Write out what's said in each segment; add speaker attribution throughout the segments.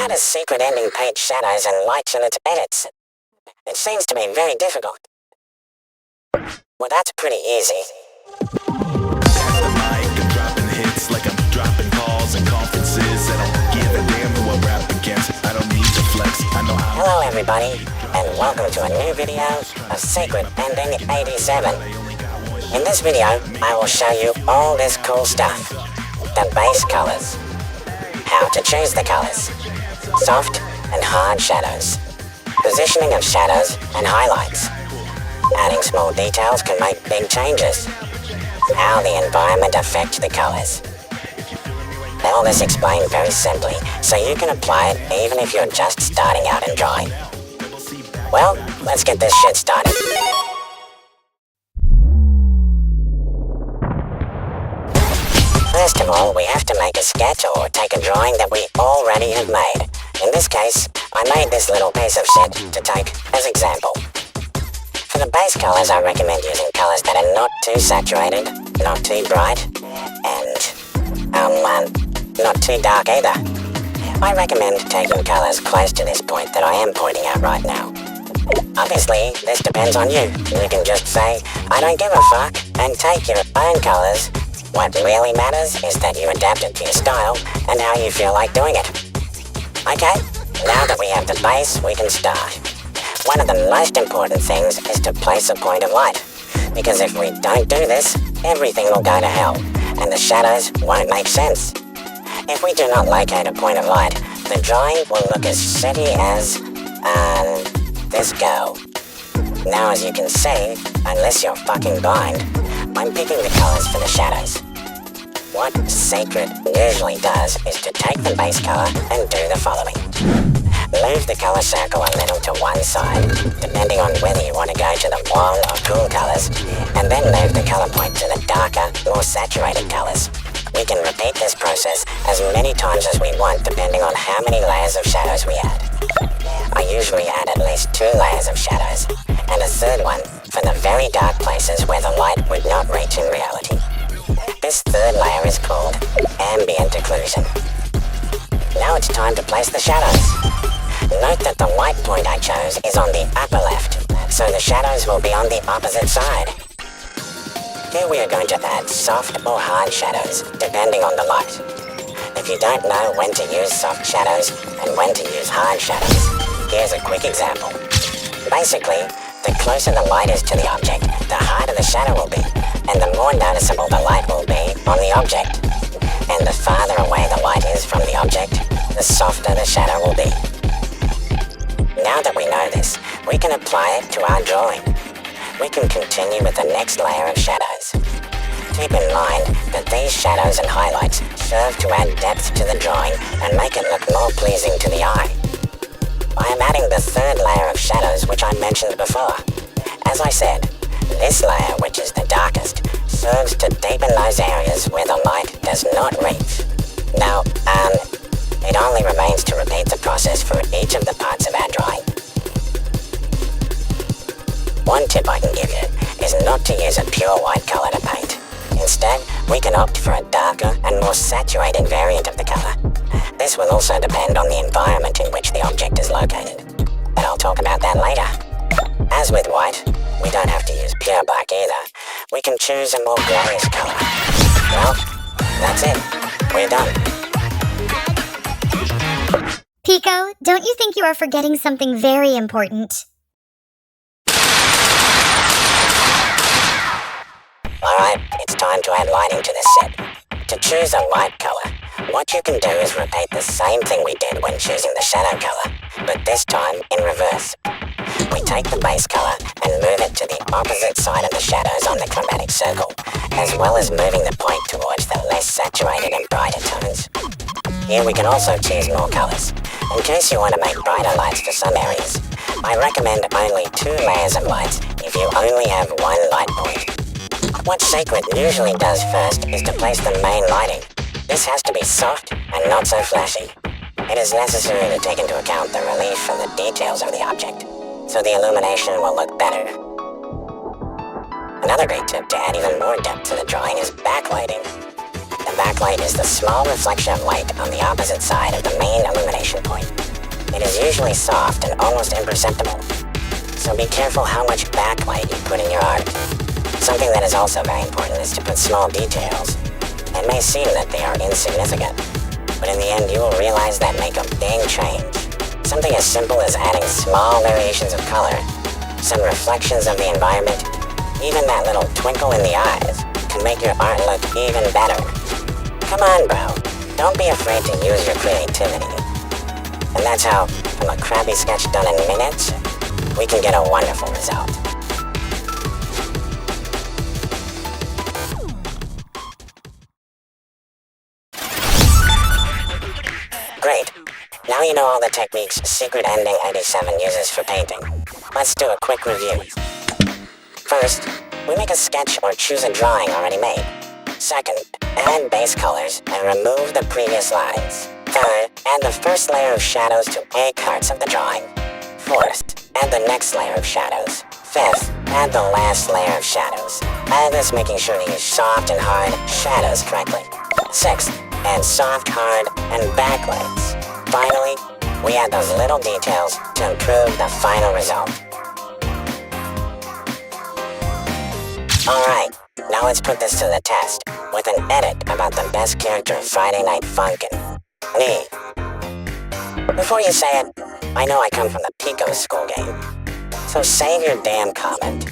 Speaker 1: How does Secret Ending paint shadows and lights in its edits? It seems to be very difficult. Well, that's pretty easy.
Speaker 2: Pass the mic, I'm dropping hits like I'm dropping calls and conferences. I don't give a damn who I rap against. I don't need to flex. I know how.
Speaker 1: Hello everybody, and welcome to a new video of Secret Ending 87. In this video, I will show you all this cool stuff. The base colors. How to choose the colors. Soft and hard shadows. Positioning of shadows and highlights. Adding small details can make big changes. How the environment affects the colors. All this explained very simply, so you can apply it even if you're just starting out in drawing. Well, let's get this shit started. First of all, we have to make a sketch or take a drawing that we already have made. In this case, I made this little piece of shit to take as example. For the base colors, I recommend using colors that are not too saturated, not too bright, and not too dark either. I recommend taking colors close to this point that I am pointing out right now. Obviously, this depends on you. You can just say, I don't give a fuck, and take your own colors. What really matters is that you adapt it to your style and how you feel like doing it. Okay, now that we have the base, we can start. One of the most important things is to place a point of light, because if we don't do this, everything will go to hell, and the shadows won't make sense. If we do not locate a point of light, the drawing will look as shitty as, this girl. Now as you can see, unless you're fucking blind, I'm picking the colors for the shadows. What Secret usually does is to take the base color and do the following. Move the color circle a little to one side, depending on whether you want to go to the warm or cool colors, and then move the color point to the darker, more saturated colors. We can repeat this process as many times as we want depending on how many layers of shadows we add. I usually add at least 2 layers of shadows, and a third one for the very dark places where the light would not reach in reality. This third layer is called ambient occlusion. Now it's time to place the shadows. Note that the white point I chose is on the upper left, so the shadows will be on the opposite side. Here we are going to add soft or hard shadows, depending on the light. If you don't know when to use soft shadows and when to use hard shadows, here's a quick example. Basically, the closer the light is to the object, the harder the shadow will be, and the more noticeable the light will be on the object. And the farther away the light is from the object, the softer the shadow will be. Now that we know this, we can apply it to our drawing. We can continue with the next layer of shadows. Keep in mind that these shadows and highlights serve to add depth to the drawing and make it look more pleasing to the eye. I am adding the third layer of shadows which I mentioned before. As I said, this layer, which is the darkest, serves to deepen those areas where the light does not reach. Now, it only remains to repeat the process for each of the parts of our drawing. One tip I can give you is not to use a pure white color to paint. Instead, we can opt for a darker and more saturated variant of the color. This will also depend on the environment in which the object is located, but I'll talk about that later. As with white, we don't have to use pure black either. We can choose a more grayish color. Well, that's it. We're done.
Speaker 3: Pico, don't you think you are forgetting something very important?
Speaker 1: Alright, it's time to add lighting to this set. To choose a light color, what you can do is repeat the same thing we did when choosing the shadow color, but this time in reverse. We take the base color and move it to the opposite side of the shadows on the chromatic circle, as well as moving the point towards the less saturated and brighter tones. Here we can also choose more colors. In case you want to make brighter lights for some areas, I recommend only 2 layers of lights if you only have one light point. What Secret usually does first is to place the main lighting. This has to be soft and not so flashy. It is necessary to take into account the relief and the details of the object, so the illumination will look better. Another great tip to add even more depth to the drawing is backlighting. The backlight is the small reflection of light on the opposite side of the main illumination point. usually soft and almost imperceptible. So be careful how much backlight you put in your art. Something that is also very important is to put small details. It may seem that they are insignificant, but in the end you will realize that make a big change. Something as simple as adding small variations of color, some reflections of the environment, even that little twinkle in the eyes can make your art look even better. Come on, bro. Don't be afraid to use your creativity. And that's how, from a crappy sketch done in minutes, we can get a wonderful result. Great. Now you know all the techniques Secret Ending 87 uses for painting. Let's do a quick review. First, we make a sketch or choose a drawing already made. Second, add base colors and remove the previous lines. Third, add the first layer of shadows to A parts of the drawing. Fourth, add the next layer of shadows. Fifth, add the last layer of shadows. Add this making sure to use soft and hard shadows correctly. Sixth, add soft, hard, and backlights. Finally, we add those little details to improve the final result. Alright, now let's put this to the test with an edit about the best character of Friday Night Funkin', me. Before you say it, I know I come from the Pico school game, so save your damn comment.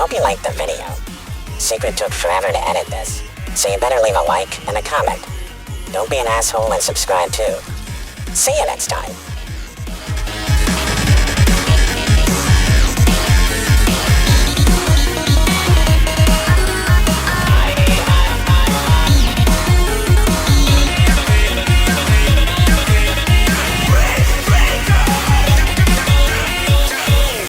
Speaker 1: hope you liked the video. Secret took forever to edit this, so you better leave a like and a comment. Don't be an asshole and subscribe too. See you next time.